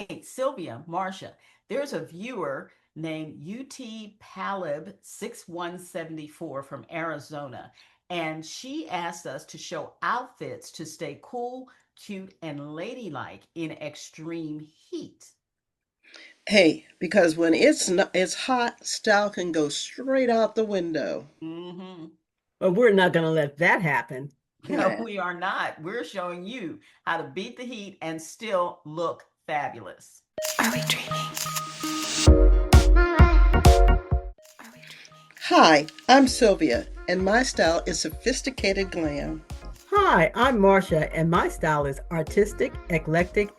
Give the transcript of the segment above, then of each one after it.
Hey, Sylvia, Marcia, there's a viewer named UT Palib 6174 from Arizona, and she asked us to show outfits to stay cool, cute, and ladylike in extreme heat. Hey, because when it's hot, style can go straight out the window. Hmm. But we're not going to let that happen. No, Man. we are not. We're showing you how to beat the heat and still look fabulous. Are we dreaming? Hi, I'm Sylvia, and my style is sophisticated glam. Hi, I'm Marcia, and my style is artistic, eclectic,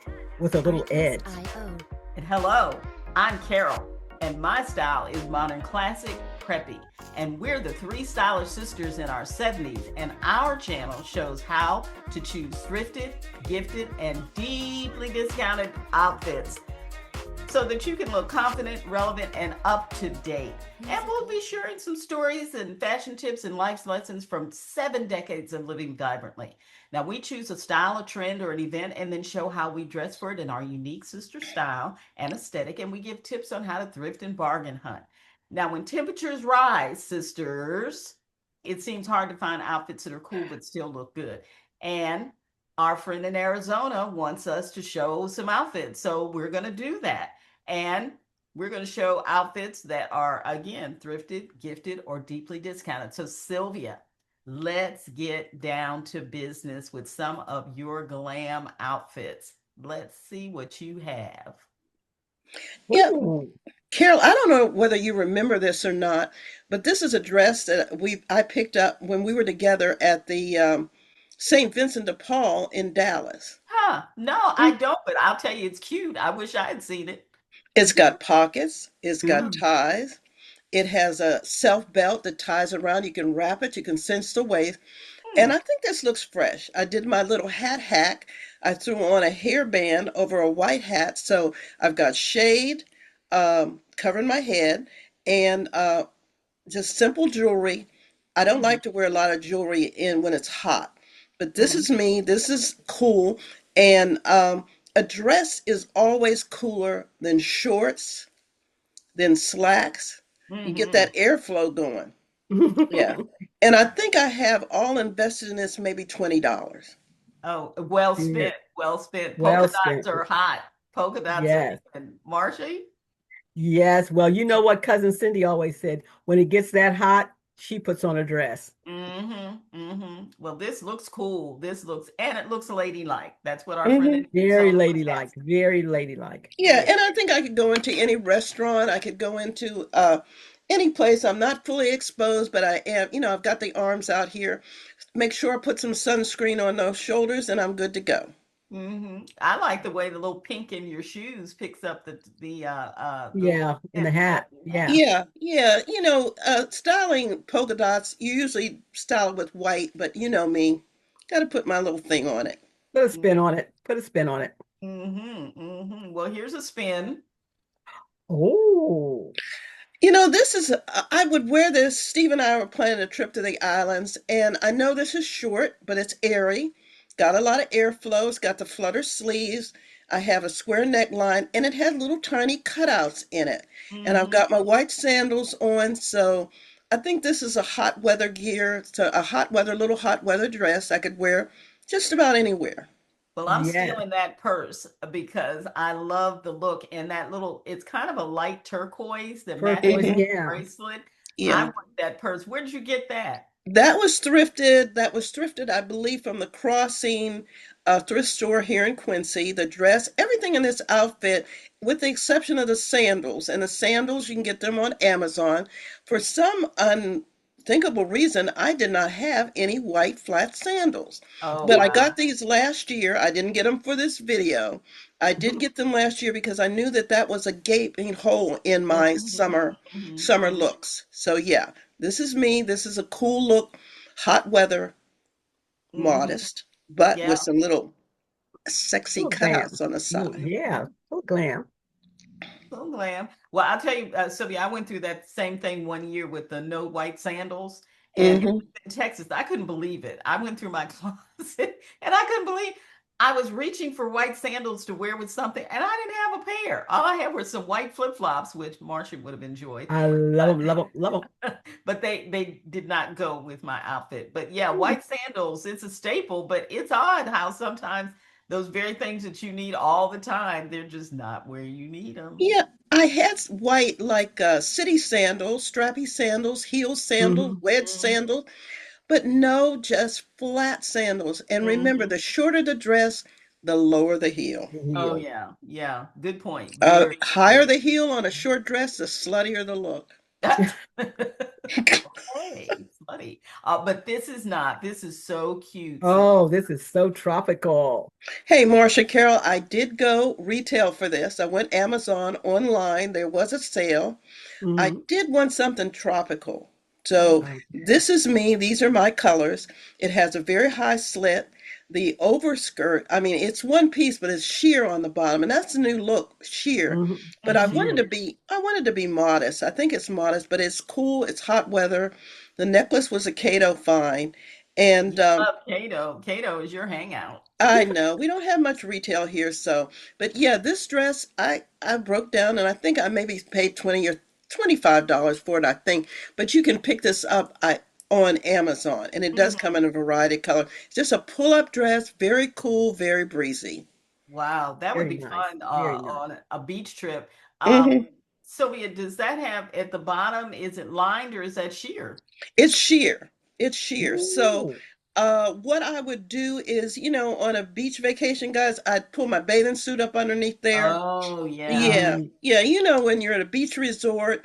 with a little edge. Artist.io. And hello, I'm Carol, and my style is modern classic preppy. And we're the three stylish sisters in our 70s, and our channel shows how to choose thrifted, gifted, and deeply discounted outfits so that you can look confident, relevant, and up to date. And we'll be sharing some stories and fashion tips and life lessons from 7 decades of living vibrantly. Now, we choose a style, a trend, or an event, and then show how we dress for it in our unique sister style and aesthetic. And we give tips on how to thrift and bargain hunt. Now, when temperatures rise, sisters, it seems hard to find outfits that are cool but still look good. And our friend in Arizona wants us to show some outfits. So we're going to do that. And we're going to show outfits that are, again, thrifted, gifted, or deeply discounted. So, Sylvia, let's get down to business with some of your glam outfits. Let's see what you have. Yeah, Ooh. Carol, I don't know whether you remember this or not, but this is a dress that I picked up when we were together at the St. Vincent de Paul in Dallas. Huh? No, I don't, but I'll tell you, it's cute. I wish I had seen it. It's got pockets, it's got Mm. ties, it has a self belt that ties around. You can wrap it, you can cinch the waist. Hmm. And I think this looks fresh. I did my little hat hack. I threw on a hairband over a white hat. So I've got shade covering my head and just simple jewelry. I don't Hmm. like to wear a lot of jewelry in when it's hot, but this Hmm. is me. This is cool. And a dress is always cooler than shorts, than slacks. You get Hmm. that airflow going. Yeah. And I think I have all invested in this maybe $20. Oh, well Yeah, spent. Well spent. Polka well dots spent. are hot. Polka dots are Yes. in. Marsha? Yes. Well, you know what cousin Cindy always said, when it gets that hot, she puts on a dress. Mm-hmm. Mm-hmm. Well, this looks cool. This looks, and it looks ladylike. That's what our friend Hmm. in Very Arizona was ladylike. asking. Very ladylike. Yeah, Yeah. and I think I could go into any restaurant. I could go into any place. I'm not fully exposed, but I am, I've got the arms out here. Make sure I put some sunscreen on those shoulders and I'm good to go. Mm-hmm. I like the way the little pink in your shoes picks up the little Yeah, in the tint on hat. your hat. Yeah. Yeah, yeah. Styling polka dots, you usually style it with white, but you know me, got to put my little thing on it. Put a spin on it. Put a spin on it. Mm-hmm. Mm-hmm. Well, here's a spin. Oh. I would wear this. Steve and I were planning a trip to the islands, and I know this is short, but it's airy. Got a lot of airflow. It's got the flutter sleeves. I have a square neckline, and it had little tiny cutouts in it. And I've Mm-hmm. got my white sandals on, so I think this is a hot weather gear. So a little hot weather dress I could wear just about anywhere. Well, I'm Yes. stealing that purse because I love the look and that little, it's kind of a light turquoise that matches Turquoise. Hmm. that Yeah. bracelet. I Yeah. want that purse. Where did you get that? That was thrifted. That was thrifted, I believe, from the Crossing thrift store here in Quincy. The dress, everything in this outfit, with the exception of the sandals. And the sandals, you can get them on Amazon. For some unthinkable reason, I did not have any white flat sandals. Oh, But I Ooh. got wow. these last year. I didn't get them for this video. I did get them last year because I knew that that was a gaping hole in my Mhm, summer mhm, looks. So yeah, this is me. This is a cool look, hot weather, mhm, mhm. modest, but with Yeah. some little sexy Little glam. cutouts on the side. Yeah. Mhm. Little glam. So glam. Well, I'll tell you, Sylvia, I went through that same thing one year with the no white sandals, and it Hmm. was in Texas. I couldn't believe it. I went through my closet and I couldn't believe I was reaching for white sandals to wear with something, and I didn't have a pair. All I had were some white flip-flops, which Marcia would have enjoyed. I love them, love them, love But they did not go with my outfit. But yeah, them. white sandals, it's a staple, but it's odd how sometimes those very things that you need all the time, they're just not where you need them. Yeah, I had white like city sandals, strappy sandals, heel sandals, Hmm. wedge Hmm. sandals, but no, just flat sandals. And remember, Hmm. the shorter the dress, the lower the heel. The Oh heel. yeah, yeah. Good point. Very good Higher point. the heel on a short dress, the sluttier the look. Okay, funny. But this is not. This is so cute. So Oh, this is so tropical. Hey, Marsha Carol, I did go retail for this. I went Amazon online. There was a sale. I Hmm. did want something tropical. So Okay. this is me. These are my colors. It has a very high slit. The overskirt, I mean, it's one piece, but it's sheer on the bottom, and that's the new look, sheer. Hmm. But Sheer. I wanted to be modest. I think it's modest, but it's cool. It's hot weather. The necklace was a Kato fine, and you love Kato. Kato is your hangout. I know we don't have much retail here, so but yeah, this dress I broke down and I think I maybe paid 20 or $25 for it, I think. But you can pick this up on Amazon and it does come Mhm. in a variety of color. It's just a pull-up dress, very cool, very breezy. Wow, that would Very be nice. fun Very nice. on a beach trip. Hmm. Sylvia, does that have at the bottom, is it lined or is that sheer? It's sheer. It's sheer. So, Ooh. what I would do is, on a beach vacation, guys, I'd pull my bathing suit up underneath there. Oh, yeah. Yeah, Hmm. yeah. When you're at a beach resort,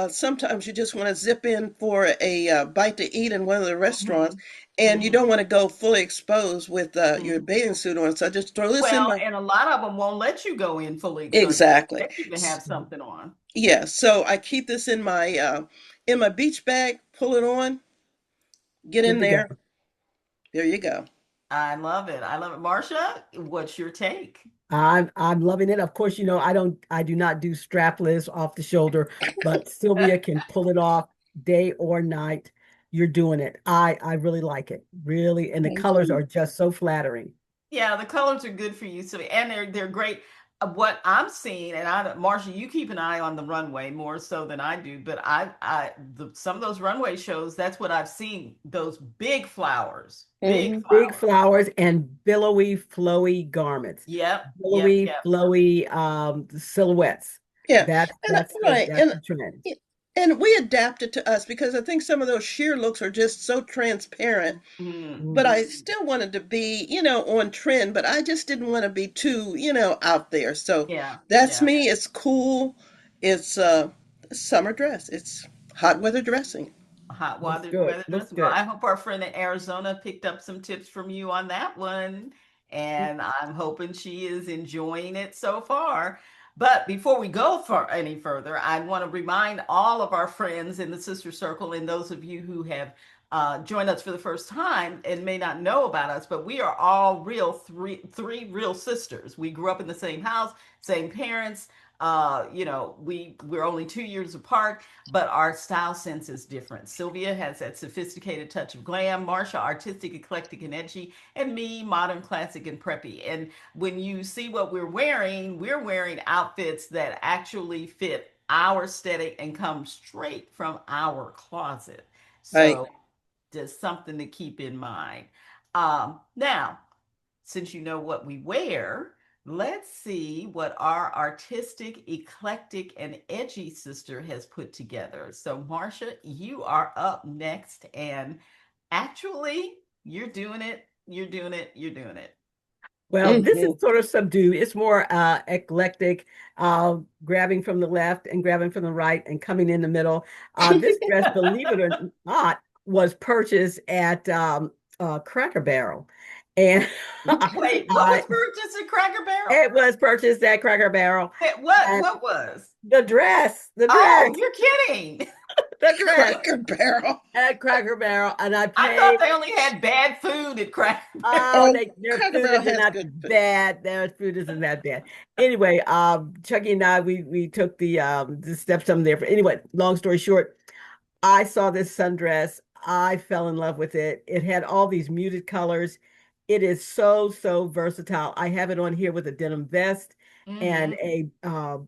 sometimes you just want to zip in for a bite to eat in one of the restaurants, Hmm. and you don't Hmm. want to go fully exposed with your Hmm. bathing suit on. So I just throw this in Well, my. and a lot of them won't let you go in fully exposed. They Exactly. expect you to have something on. Yeah, so I keep this in my beach bag, pull it on, get Good in to go. there. There you go. I love it. I love it. Marcia, what's your take? I'm loving it. Of course, I do not do strapless off the shoulder, but Sylvia can pull it off day or night. You're doing it. I really like it. Really, and the Thank colors you. are just so flattering. Yeah, the colors are good for you. So, and they're great. What I'm seeing, and Marcia, you keep an eye on the runway more so than I do. But some of those runway shows, that's what I've seen. Those big Hmm. Big flowers. flowers and billowy, flowy garments. Yep, yep, Billowy, yep. flowy silhouettes. Yeah, That's and right, that's the trend. and we adapted to us because I think some of those sheer looks are just so transparent. Mm, But Mhm. I mm. still wanted to be, on trend, but I just didn't want to be too, out there. So Yeah, that's yeah. me. It's cool. It's summer dress. It's hot weather dressing. Hot Looks weather, good. weather Looks dressing. Well, good. I hope our friend in Arizona picked up some tips from you on that one. And I'm hoping she is enjoying it so far. But before we go for any further, I want to remind all of our friends in the Sister Circle and those of you who have joined us for the first time and may not know about us, but we are all three real sisters. We grew up in the same house, same parents. We're only 2 years apart, but our style sense is different. Sylvia has that sophisticated touch of glam, Marsha, artistic, eclectic, and edgy, and me, modern, classic, and preppy. And when you see what we're wearing outfits that actually fit our aesthetic and come straight from our closet. Right. So, just something to keep in mind. Now, since you know what we wear, let's see what our artistic, eclectic, and edgy sister has put together. So, Marcia, you are up next. And actually, you're doing it. You're doing it. You're doing it. Well, this is Hmm. sort of subdued. It's more eclectic, grabbing from the left and grabbing from the right and coming in the middle. This dress, believe it or not, was purchased at Cracker Barrel. And Wait, what was I, purchased at Cracker Barrel? it was purchased at Cracker Barrel. What? And What was? the Oh, dress, you're kidding. the dress Cracker Barrel. at Cracker Barrel. And I I thought paid. they only had bad food at Cracker Barrel. Oh, Oh, their Cracker food Barrel is has not good food. bad. Their food isn't that bad. Anyway, Chucky and I we took the steps from there. Anyway, long story short, I saw this sundress. I fell in love with it. It had all these muted colors. It is so, so versatile. I have it on here with a denim vest and Mm-hmm. a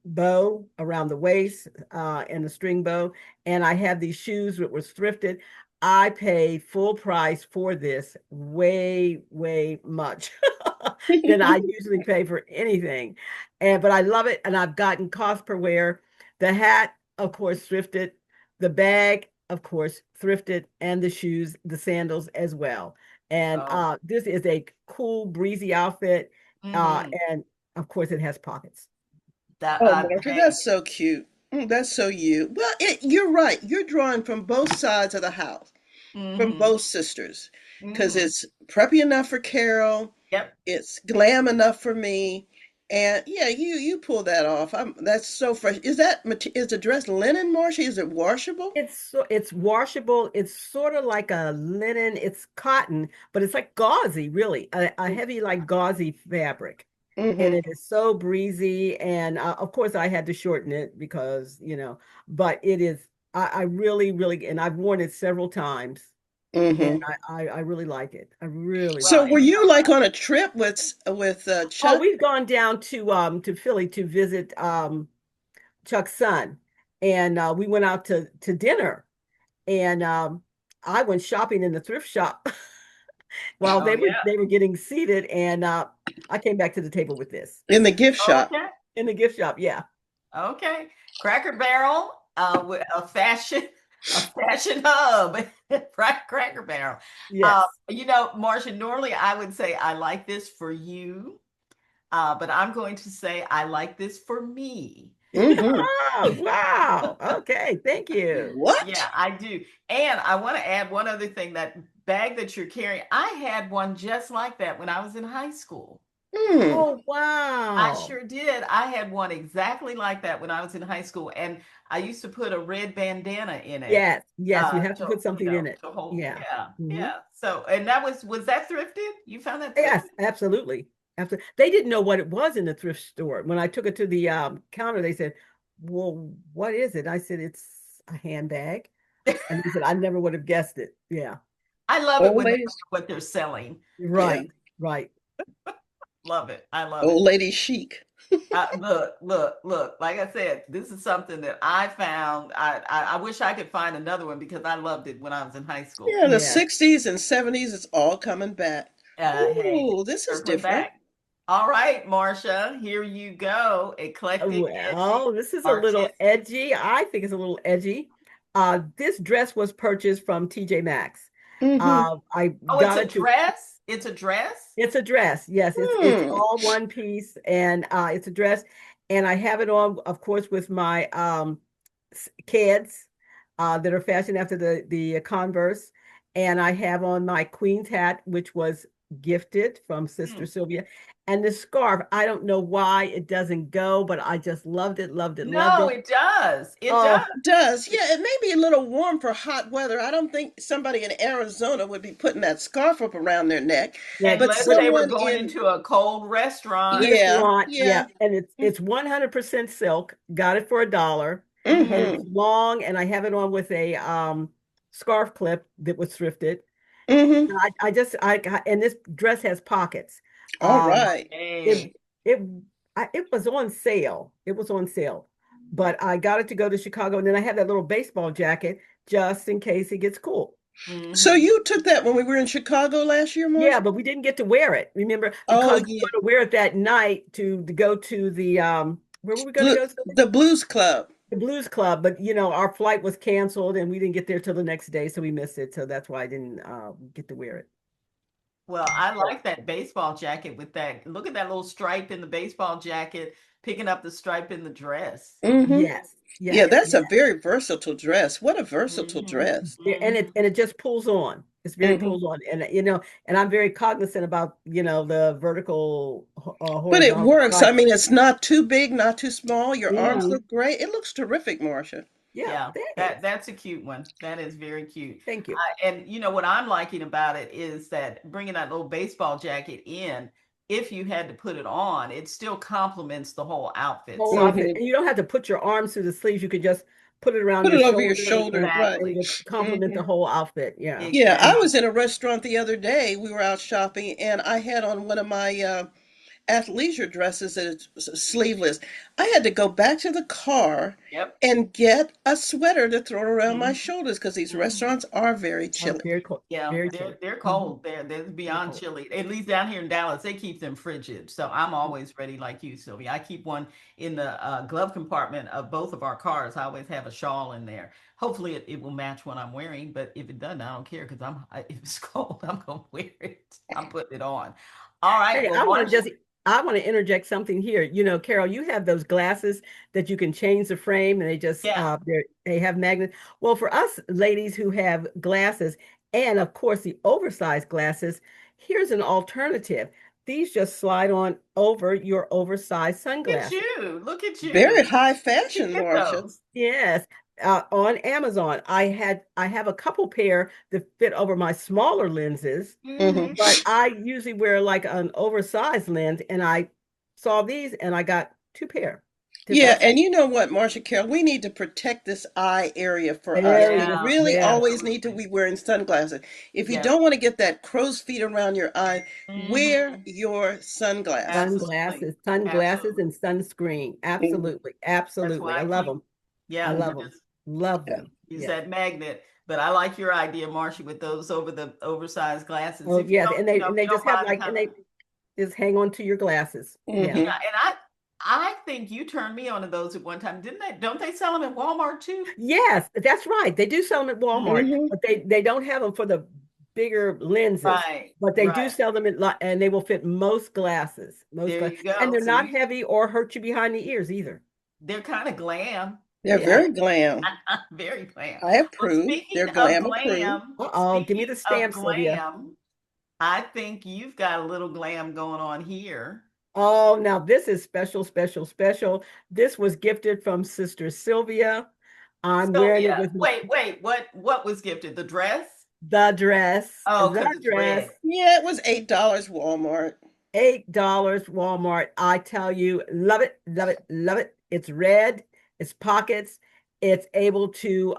bow around the waist and a string bow. And I have these shoes that were thrifted. I paid full price for this, way, way much than I usually pay for anything. And but I love it, and I've gotten cost per wear. The hat, of course, thrifted. The bag, of course, thrifted, and the shoes, the sandals as well. And Oh. this is a cool, breezy outfit. Mm-hmm. And of course, it has pockets. That Oh, Marcia, hey. that's so cute. That's so you. Well, you're right. You're drawing from both sides of the house, from Mm-hmm. both sisters, because Mm-hmm. it's preppy enough for Carol, Yep. it's glam enough for me, and yeah, you pull that off. That's so fresh. Is the dress linen, Marcia? Is it washable? It's washable. It's sort of like a linen. It's cotton, but it's like gauzy, really, a heavy like gauzy fabric. And Mm-hmm. it is so breezy. And of course, I had to shorten it because, but it is. I really, really, and I've worn it several times, and Mm-hmm. I really like it. I really, Well, So really were like it. you like on a trip with Oh, Chuck? we've gone down to Philly to visit Chuck's son, and we went out to dinner. And I went shopping in the thrift shop while oh yeah. they were getting seated, and I came back to the table with this In the gift shop. Okay. in the gift shop. Yeah. Okay. Cracker Barrel, with a fashion hub, right? Cracker Barrel. Yes. Marcia, normally I would say I like this for you, but I'm going to say I like this for me. Mm-hmm. Oh, wow. Okay. Thank you. Yeah, What? I do. And I want to add one other thing, that bag that you're carrying, I had one just like that when I was in high school. Mm. Oh, I wow. sure did. I had one exactly like that when I was in high school, and I used to put a red bandana in it, Yes. Yes. You have to to put something in it. to hold. Yeah. Yeah, Hmm. yeah. So, and that was that thrifted? You found that Yes, thrifted? absolutely. Absolutely. They didn't know what it was in the thrift store. When I took it to the counter, they said, "Well, what is it?" I said, "It's a handbag." And he said, "I never would have guessed it." Yeah. I love it Old when they know ladies. what they're selling. Yeah. Right. Right. Love it. I love Old it. lady chic. Look. Like I said, this is something that I found. I wish I could find another one because I loved it when I was in high school. Yeah, the Yes. 60s and 70s, it's all coming back. Hey, Ooh, this is circling different. back. All right, Marcia, here you go. Eclectic, edgy, Well, this is a little artistic. edgy. I think it's a little edgy. This dress was purchased from TJ Maxx. Mm-hmm. I Oh, it's got a it to dress. It's a dress. It's a dress. Yes, it's Hmm. all one piece, and it's a dress, and I have it on, of course, with my kids that are fashioned after the Converse, and I have on my Queen's hat, which was gifted from Sister Hmm. Sylvia, and the scarf. I don't know why it doesn't go, but I just loved it, loved it, loved No, it. it does. It does. Oh, It does. Yeah, it may be a little warm for hot weather. I don't think somebody in Arizona would be putting that scarf up around their neck, yeah, but Unless they were someone going in, into a cold restaurant. yeah, restaurant, yeah. yeah, and it's 100% silk. Got it for $1, and Hmm. it's Mm-hmm. long, and I have it on with a scarf clip that was thrifted. Mm-hmm. And and this dress has pockets. All Um, right. it Hey. it it was on sale. It was on sale, but I got it to go to Chicago, and then I had that little baseball jacket just in case it gets cool. So Hmm. you took that when we were in Chicago last year, Yeah, Marcia? but we didn't get to wear it. Remember, Oh because we yeah. were going to wear it that night to go to the where were we going to Blue, go? the Blues Club. The Blues Club, but our flight was canceled and we didn't get there till the next day, so we missed it. So that's why I didn't get to wear it. Well, I like that baseball jacket with that. Look at that little stripe in the baseball jacket, picking up the stripe in the dress. Mm-hmm. Yes, Yeah, yes, that's a yes. very versatile dress. What a versatile Hmm. dress. Yeah, and Hmm. it just pulls on. It's very Hmm. pulls on, and and I'm very cognizant about the vertical, But it horizontal works. I stripe. mean, it's not too big, not too small. Your Yeah. arms Hmm. look great. It looks terrific, Marcia. Yeah, Yeah, thanks. that's a cute one. That is very cute. Thank you. And what I'm liking about it is that bringing that little baseball jacket in, if you had to put it on, it still complements the whole outfit. Whole So, outfit, Hmm. and you don't have to put your arms through the sleeves. You could just put it around Put your it over your shoulder shoulder, right. and Exactly. it'll complement the Hmm. whole outfit. Yeah. Yeah, I was Exactly. in a restaurant the other day. We were out shopping, and I had on one of my athleisure dresses that is sleeveless. I had to go back to the car Yep. and get a sweater to throw around my Hmm. shoulders because these Hmm. restaurants are very Oh, chilly. very cold, Yeah, very chilly. they're Hmm. cold. They're Very beyond cold. chilly. At least down here in Dallas, they keep them frigid. So I'm always ready, like you, Sylvia. I keep one in the glove compartment of both of our cars. I always have a shawl in there. Hopefully, it will match what I'm wearing. But if it doesn't, I don't care because if it's cold, I'm gonna wear it. I'm putting it on. All right. Hey, Well, Marcia. I want to interject something here. You know, Carol, you have those glasses that you can change the frame and Yeah. they have magnets. Well, for us ladies who have glasses and of course the oversized glasses, here's an alternative. These just slide on over your oversized Look at sunglasses. you. Look at Very you. high Where'd you fashion, get Marcia. those? Yes, on Amazon. I have a couple pair that fit over my smaller lenses, Hmm. but I usually wear like an oversized lens, and I saw these and I got two pair. Yeah, That's and you know what, Marcia Carroll, we need to protect this eye area for us. We very, Yeah, really yes, always need to absolutely. be wearing sunglasses. If you Yeah. don't want to get that crow's feet around your eye, wear Hmm. your sunglasses. Absolutely. sunglasses Absolutely. and sunscreen. Mhm. Absolutely, That's absolutely. why I I love keep, them. I yeah, love you them. just Love Yeah. them. use Yes. that magnet. But I like your idea, Marcia, with those over the oversized glasses. Oh, If you yes, don't, and if they you just don't have mind like and kind of, they just hang on to your glasses. Yeah. yeah, Hmm. and I think you turned me on to those at one time, didn't they? Don't they sell them at Walmart too? Yes, that's right. They do sell them at Walmart, Hmm. Hmm. but they don't have them for the bigger lenses. Right, But they do right. sell them and they will fit most glasses, There you and go. they're not See, heavy or hurt you behind the ears either. they're kind of glam. They're Yeah. very glam. Very glam. I Well, approve. They're glam approved. Uh-oh, give me speaking the of stamp, Sylvia. glam, I think you've got a little glam going on here. Oh, now this is special, special, special. This was gifted from Sister Sylvia. I'm wearing it Sylvia, with wait, what was gifted? The dress? Oh, the because it's dress. red. Yeah, it was $8 Walmart. $8 Walmart. I tell you, love it, love it, love it. It's red, it's pockets, it's able to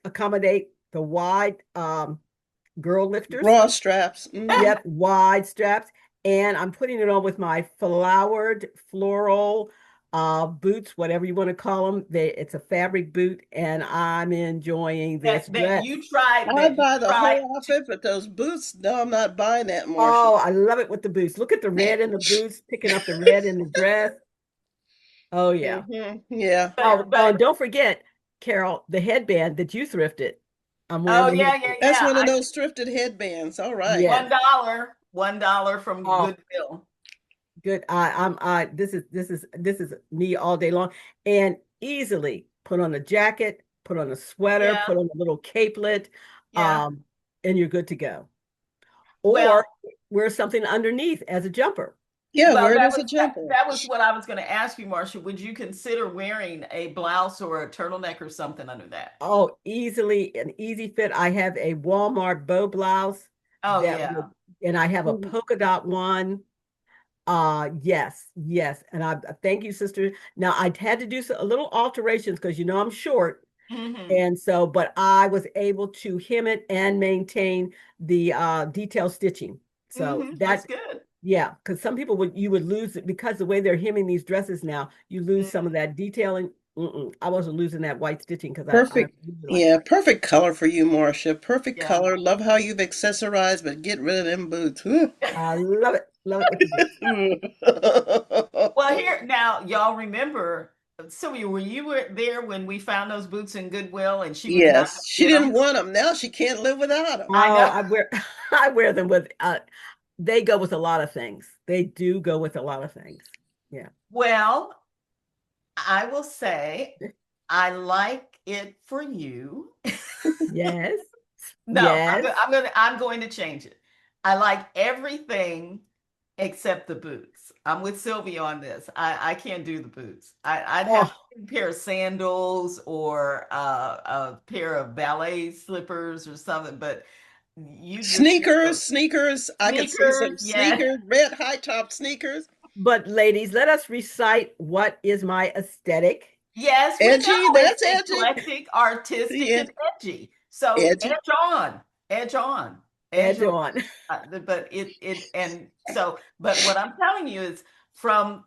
accommodate the wide girl lifters. Bra straps. Hmm. Yep, wide straps. And I'm putting it on with my flowered floral boots, whatever you want to call them. It's a fabric boot, and I'm enjoying this dress. I'd That you buy the tried whole to, outfit, but those boots, no, I'm not buying that, Marcia. Oh, I love it with the boots. Look at the red in the boots, picking up the red in the dress. Oh yeah. Yeah. Oh, and don't forget, Carol, the headband that you thrifted. I'm wearing oh the headband. That's yeah. one of those thrifted headbands. All right. Yes. $1 from Oh, Goodwill. good. This is me all day long, and easily put on a jacket, put on a sweater, Yeah, put on a little capelet, yeah. um, and you're good to go. Or Well, wear something underneath as a jumper. Yeah, well, wear it as a jumper. that was what I was going to ask you, Marcia. Would you consider wearing a blouse or a turtleneck or something under that? Oh, easily an easy fit. I have a Walmart bow blouse Oh that yeah. would, and I have a Mhm. polka dot one. Yes, yes. And I thank you, sister. Now I had to do a little alterations because you know I'm short. Hmm. And so, but I was able to hem it and maintain the detail stitching. So Looks that, good. yeah, because some people would you would lose it because the way they're hemming these dresses now, you lose some of Mhm. that detailing. I wasn't losing that white stitching because I Perfect. really like Yeah, that. perfect color for you, Marcia. Perfect Yeah. color. Love how you've accessorized, but get rid of them boots. Whew. I love it with the boots. Well, here now, y'all remember, Sylvia, were there when we found those boots in Goodwill and she was not Yes, going to she get didn't them? want them. Now she can't live without them. I Oh, know. I wear I wear them with they go with a lot of things. They do go with a lot of things. Yeah. Well, I will say I like it for you. Yes. No, Yes. I'm going to change it. I like everything except the boots. I'm with Sylvia on this. I can't do the boots. I'd have Oh, a pair of sandals or a pair of ballet slippers or something, but you just pick Sneakers, those sneakers. I could see sneakers. some Yeah. sneakers, red high top sneakers. but ladies, let us recite what is my aesthetic. Yes, we Edgy, know it's that's edgy. eclectic, artistic, Yeah, and edgy. So edgy. on, edge on, edge Edge on. on. But and so, but what I'm telling you is from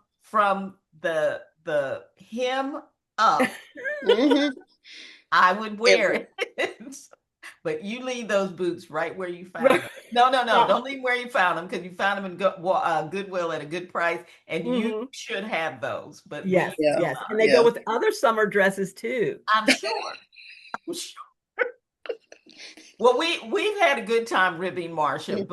the hem up, Hmm. I would Every. wear it. But you leave those boots right where you Right. found them. No, no, no. Uh, Don't leave where you found them because you found them in Goodwill at a good price, and you mhm. should have those. But Yes, these Yeah, are yes. And they mine. go yeah. with other summer dresses too. I'm sure. I'm sure. Well, we've had a good time ribbing Marcia,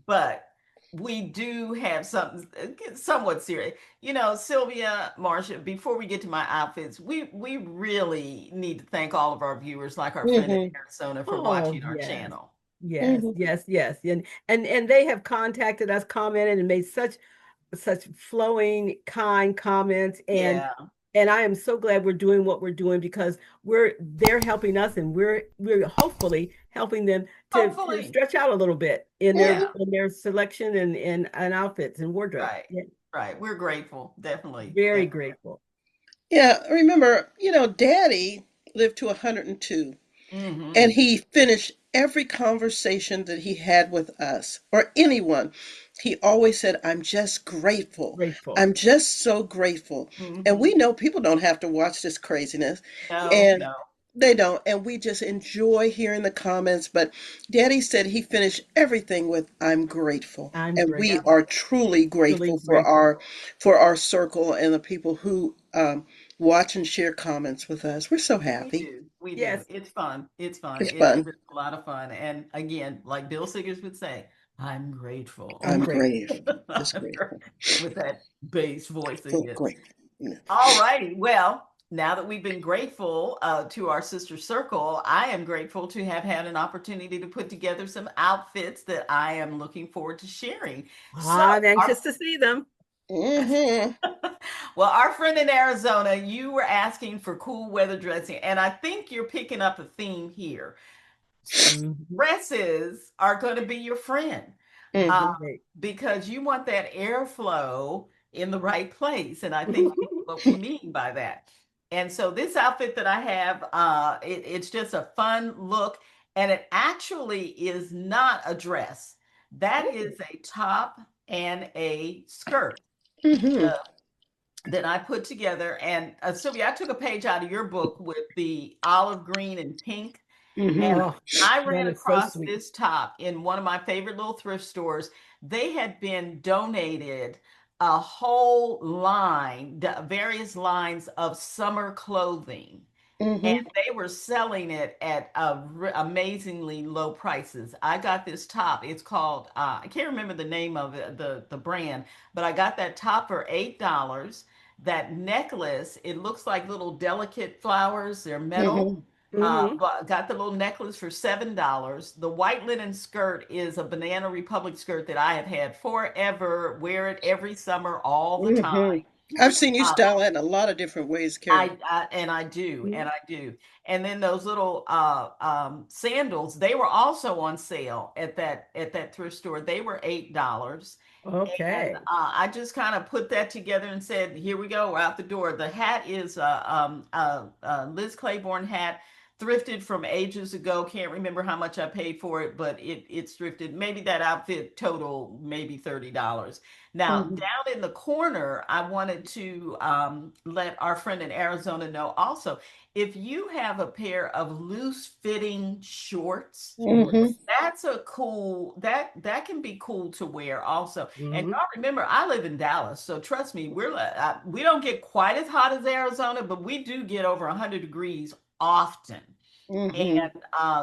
but we do have something somewhat serious. You know, Sylvia, Marcia, before we get to my outfits, we really need to thank all of our viewers, like our friend in Hmm. Arizona, for Oh, watching our yes. channel. Yes, Hmm. yes, yes. And they have contacted us, commented, and made such flowing, kind comments. Yeah, And I am so glad we're doing what we're doing because they're helping us and we're hopefully helping them to hopefully. stretch out a little bit Yeah, in their selection and outfits and wardrobe. right. Yeah, Right. We're grateful. Definitely. very Definitely. grateful. Yeah, remember, Daddy lived to 102. And Mm-hmm. he finished every conversation that he had with us or anyone. He always said, I'm just grateful. Grateful. I'm just so grateful. And Mm-hmm. we know people don't have to watch this craziness. No, And no. they don't. And we just enjoy hearing the comments. But Daddy said he finished everything with, I'm grateful. I'm And we Yeah, grateful. are truly Really grateful grateful. for our circle and the people who watch and share comments with us. We're so we happy. do. We do. Yes. It's fun. It's fun. It's fun. It's a lot of fun. And again, like Bill Siggers would say, I'm grateful. I'm I'm grateful. grateful, just grateful, With that bass voice of so his. grateful. Yeah. All righty. Well, now that we've been grateful to our sister circle, I am grateful to have had an opportunity to put together some outfits that I am looking forward to sharing. So, I'm our anxious to see them. Hmm. well, our friend in Arizona, you were asking for cool weather dressing, and I think you're picking up a theme here. Mhm. Dresses are going to be your friend uh, Hmm. Great. because you want that airflow in the right place, and I think you know what we mean by that. And so, this outfit that I have, it's just a fun look, and it actually is not a dress. That is a top and a skirt Hmm. that I put together. And Sylvia, I took a page out of your book with the olive green and pink. And Hmm. Oh, I that ran is so across sweet. this top in one of my favorite little thrift stores. They had been donated a whole line, various lines of summer clothing, and Hmm. they were selling it at amazingly low prices. I got this top. It's called I can't remember the name of it, the brand, but I got that top for $8. That necklace, it looks like little delicate flowers. They're metal. Hmm. Hmm. But got the little necklace for $7. The white linen skirt is a Banana Republic skirt that I have had forever. Wear it every summer, all the Hmm. time. I've seen you Uh, style that in a lot of different ways, Carol. I do, and I do. And then those little sandals, they were also on sale at that thrift store. They were $8. And Okay. I just kind of put that together and said, "Here we go, we're out the door." The hat is a Liz Claiborne hat, thrifted from ages ago. Can't remember how much I paid for it, but it's thrifted. Maybe that outfit total maybe $30. Now, Hmm. down in the corner, I wanted to let our friend in Arizona know also, if you have a pair of loose fitting shorts, Hmm. that's a cool that can be cool to wear also. And Hmm. y'all remember, I live in Dallas, so trust me, we don't get quite as hot as Arizona, but we do get over 100 degrees often. Hmm. And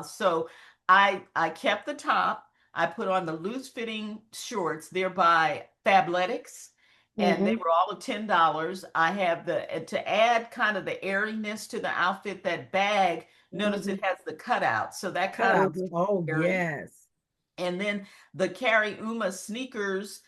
so I kept the top. I put on the loose fitting shorts. They're by Fabletics, and they Hmm. were all at $10. I have the to add kind of the airiness to the outfit. That bag, notice Hmm. it has the cutout, so that kind of Cutouts. Hmm. Oh, airy. yes. And then the Carrie Uma sneakers,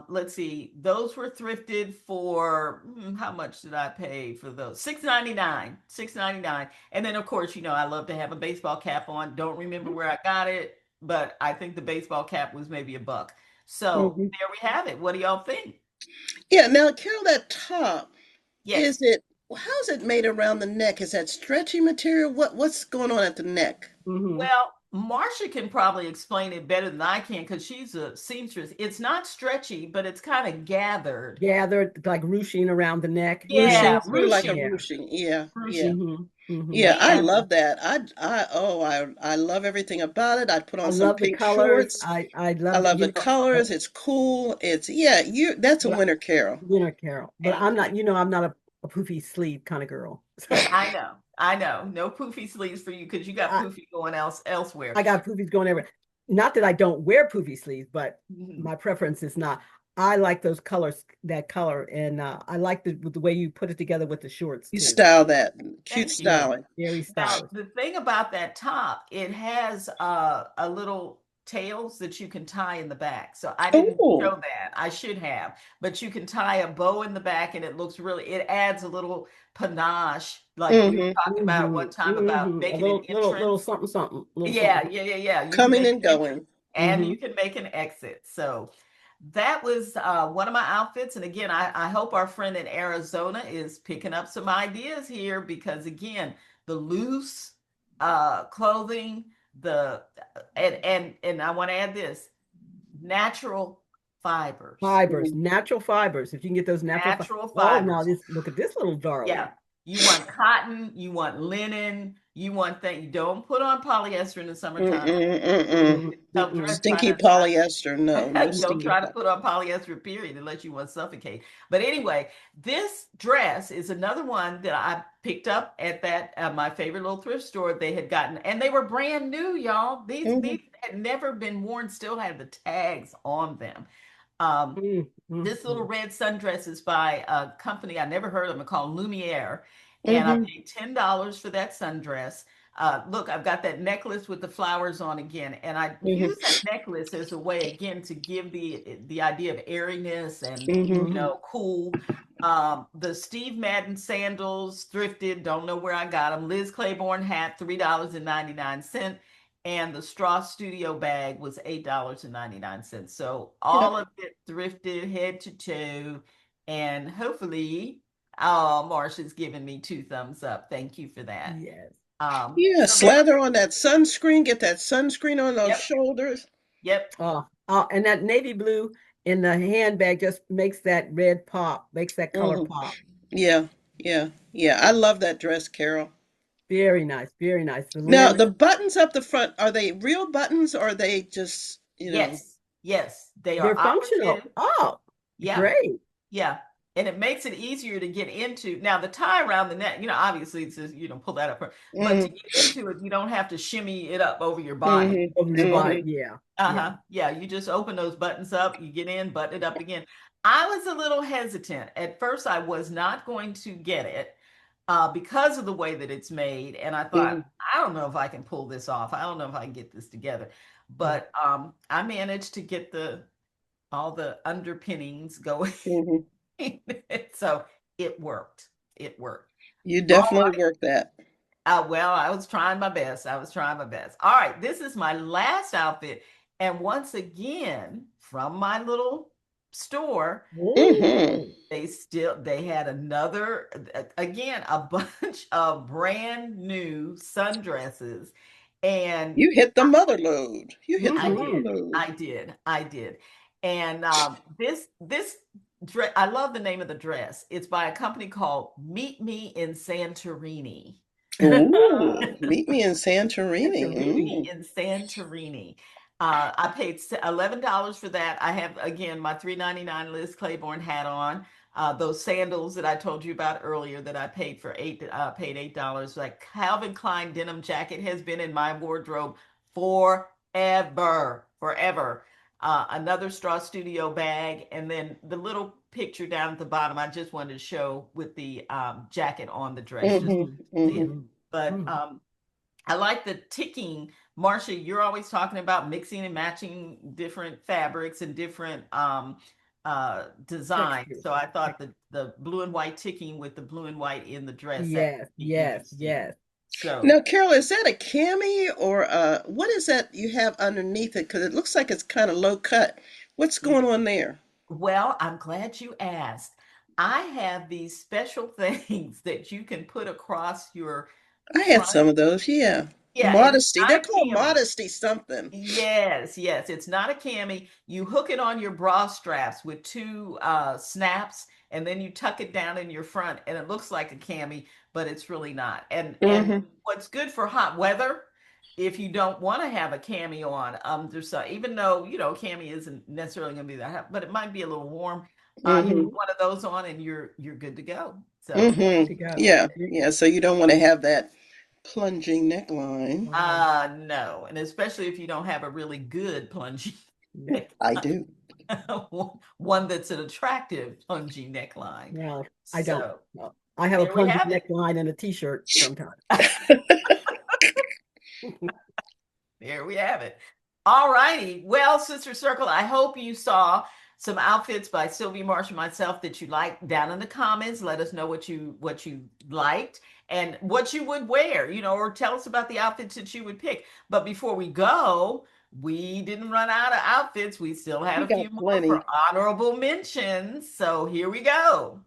let's see, those were thrifted for how much did I pay for those? 6.99, 6.99. And then of course, you know, I love to have a baseball cap on. Don't remember where I got it, but I think the baseball cap was maybe a buck. So Hmm. there we have it. What do y'all think? Yeah. Now, Carol, that top, is Yes. it? how's it made around the neck? Is that stretchy material? What's going on at the neck? Hmm. Well, Marcia can probably explain it better than I can because she's a seamstress. It's not stretchy, but it's kind of gathered. Gathered like ruching around the neck. Yeah. Ruching, Yeah, sort of like a ruching, Yeah. ruching. Yeah, yeah. ruching. Hmm. Hmm. Yeah, I And love that. I love everything about it. I'd put I on some love the pink colors. shorts. I I love the, love the colors. It's cool. It's yeah, that's a but winter carol. winter carol. But thank I'm you. not, I'm not a poofy sleeve kind of girl. So I know, I know. No poofy sleeves for you because you got I, poofy going elsewhere. I got poofies going everywhere. Not that I don't wear poofy sleeves, but Mhm. my preference is not. I like those colors, that color, and I like the way you put it together with the shorts You too. style that. Cute Thank you. Yeah, styling. very Now, stylish. the thing about that top, it has a little tails that you can tie in the back. So I didn't show Oh. that. I should have, but you can tie a bow in the back and it looks really, it adds a little panache, like we were Mm-hmm. talking about one time about A making an little entrance. something, something, little Yeah, something. yeah, yeah, yeah. You can Coming make and an entrance going. and Hmm. you can make an exit. So that was one of my outfits. And again, I hope our friend in Arizona is picking up some ideas here because again, the loose clothing, the and I want to add this natural fibers. Fibers, Mhm. natural fibers. If you can get those natural fibers. Natural Oh, now fibers. this, look at this little darling. Yeah. You want cotton, you want linen, you want that. You don't put on polyester in the summertime. Mm-mm, mm-mm. Mm-mm, Tough mm-mm, dress, Stinky polyester. No, no don't stinky mm-mm. try to poly. put on polyester period unless you want to suffocate. But anyway, this dress is another one that I picked up at that my favorite little thrift store. They had gotten, and they were brand new, y'all. These Mm-hmm. had never been worn, still had the tags on them. Um, Mm, mm, this little mm. red sundress is by a company I never heard of them called Lumiere, and I Mm-hmm. paid $10 for that sundress. Look, I've got that necklace with the flowers on again, and I use Mm-hmm. that necklace as a way again to give the idea of airiness and Mm-hmm. cool. The Steve Madden sandals, thrifted, don't know where I got them. Liz Claiborne hat, $3.99, and the Straw Studio bag was $8.99. So Yep. all of it thrifted head to toe, and hopefully, Marsha's giving me two thumbs up. Thank you for that. Yes. Yeah, So there, slather on that sunscreen. Get that sunscreen on those yep, shoulders. yep. And that navy blue in the handbag just makes that red pop, makes that color Mm-hmm. pop. Yeah, yeah, yeah. I love that dress, Carol. Very nice, very nice. The Now, linen, the buttons up the front, are they real buttons or are they just, Yes, yes, they are they're functional. operative. Oh, Yeah, great. yeah. And it makes it easier to get into. Now, the tie around the neck, obviously it says, pull that up. But to mm-hmm, get into it, you don't have to shimmy it up over your body. Over mm-hmm, your body. mm-hmm, Yeah, yeah. Uh-huh. Yeah, you just open those buttons up, you get in, button it up again. I was a little hesitant. At first, I was not going to get it because of the way that it's made. And I thought, mm-hmm, I don't know if I can pull this off. I don't know if I can get this together. But I managed to get the all the underpinnings going. mm-hmm. So it worked. It worked. You All definitely work that. well, I was trying my best. I was trying my best. All right, this is my last outfit. And once again, from my little store, Mm-hmm. Oh, they had another again a bunch of brand new sundresses. And You hit the mother load. You hit the I mother mm-hmm. did. load. I did. And this dress, I love the name of the dress. It's by a company called Meet Me in Santorini. Ooh, meet me in Santorini. Meet Me Mm. in Santorini. I paid $11 for that. I have again my 3.99 Liz Claiborne hat on. Those sandals that I told you about earlier that I paid for paid $8. Like Calvin Klein denim jacket has been in my wardrobe forever, forever. Another Straw Studio bag, and then the little picture down at the bottom. I just wanted to show with the jacket on the dress, just Mm-hmm, Mm-hmm. see it. mm-hmm. But Mm-hmm. I like the ticking. Marcia, you're always talking about mixing and matching different fabrics and different designs. Textures. So I thought the blue and white ticking with the blue and white in the dress that Yes, would be yes, interesting. yes. So, Now, Carol, is that a cami or what is that you have underneath it? Because it looks like it's kind of low cut. What's going on there? well, I'm glad you asked. I have these special things that you can put across your I had front. some of those, yeah. Yeah, and it's Modesty. not They're a called cami. modesty something. Yes, yes, it's not a cami. You hook it on your bra straps with two snaps, and then you tuck it down in your front, and it looks like a cami, but it's really not. And Hmm. what's good for hot weather, if you don't want to have a cami on, there's even though cami isn't necessarily going to be that hot, but it might be a little warm. You Hmm. put one of those on, and you're good to go. So. Hmm. To go. Yeah, yeah. So you don't want to have that plunging neckline. Wow. No, and especially if you don't have a really good plungy No. I neckline, do. one that's an attractive plungy neckline. Well, I don't. So No. I have a there we plunging have it. neckline and a t-shirt sometimes. There we have it. All righty. Well, Sister Circle, I hope you saw some outfits by Sylvia, Marcia, and myself that you liked down in the comments. Let us know what you liked and what you would wear, or tell us about the outfits that you would pick. But before we go, we didn't run out of outfits. We still had We a few got more for plenty. honorable mentions. So here we go.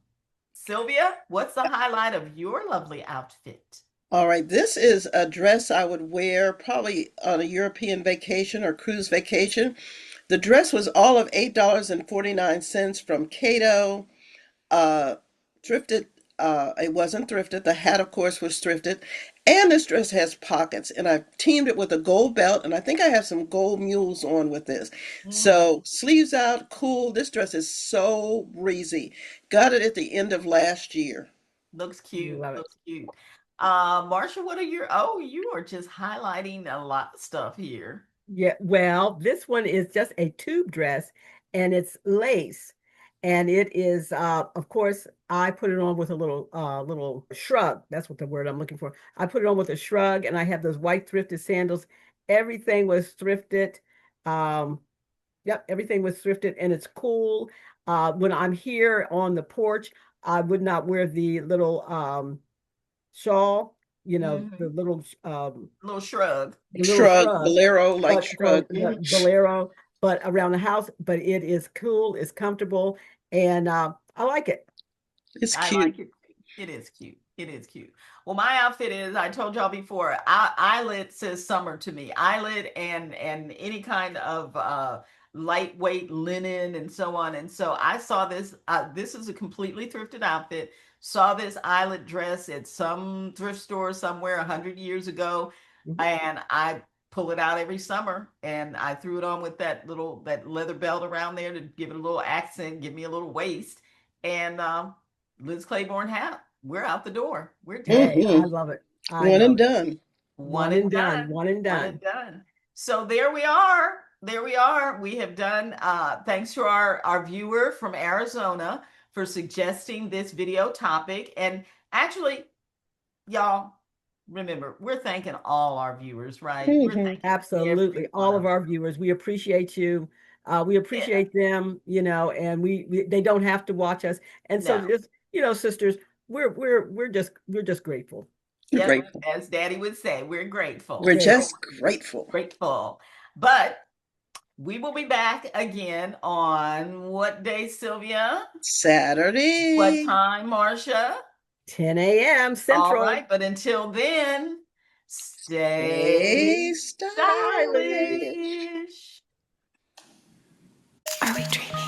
Sylvia, what's the highlight of your lovely outfit? All right, this is a dress I would wear probably on a European vacation or cruise vacation. The dress was all of $8.49 from Cato. Uh, thrifted. It wasn't thrifted. The hat, of course, was thrifted. And this dress has pockets. And I teamed it with a gold belt. And I think I have some gold mules on with this. Mm, So sleeves out, cool. This dress is so breezy. Got it at the end of last year. looks You cute. love it. Looks cute. Marsha, what are your, oh, you are just highlighting a lot of stuff here. Yeah, well, this one is just a tube dress and it's lace. And it is of course I put it on with a little shrug. That's what the word I'm looking for. I put it on with a shrug and I have those white thrifted sandals. Everything was thrifted. Um, yep, everything was thrifted and it's cool. When I'm here on the porch, I would not wear the little shawl, Hmm. Little shrug. the little Shrug, shrug, bolero like but so shrug. the bolero, but around the house, but it is cool, it's comfortable, and I like it. It's I cute. like it. It is cute. It is cute. Well, my outfit is, I told y'all before, eyelet says summer to me. Eyelet and any kind of lightweight linen and so on. And so I saw this. This is a completely thrifted outfit. Saw this eyelet dress at some thrift store somewhere 100 years ago, Mhm. and I pull it out every summer and I threw it on with that leather belt around there to give it a little accent, give me a little waist. And Liz Claiborne hat. We're out the door. We're done. Hey, I Hmm. love it. I One love and it. done. One One and and done. done. One and One and done. done. So there we are. There we are. We have done, thanks to our viewer from Arizona for suggesting this video topic. And actually, y'all, remember, we're thanking all our viewers, right? We're Hmm. thanking every Absolutely. one All of of our them. viewers, we appreciate you. We Yeah. appreciate them, and we they don't have to watch us. And so No. just, sisters, we're just grateful. We're Yep. grateful. As Daddy would say, we're We're grateful. So just grateful. grateful. But we will be back again on what day, Sylvia? What Saturday. time, Marcia? 10 a.m. All Central. right, but until then, stay Stay stylish. stylish. Are we dreaming?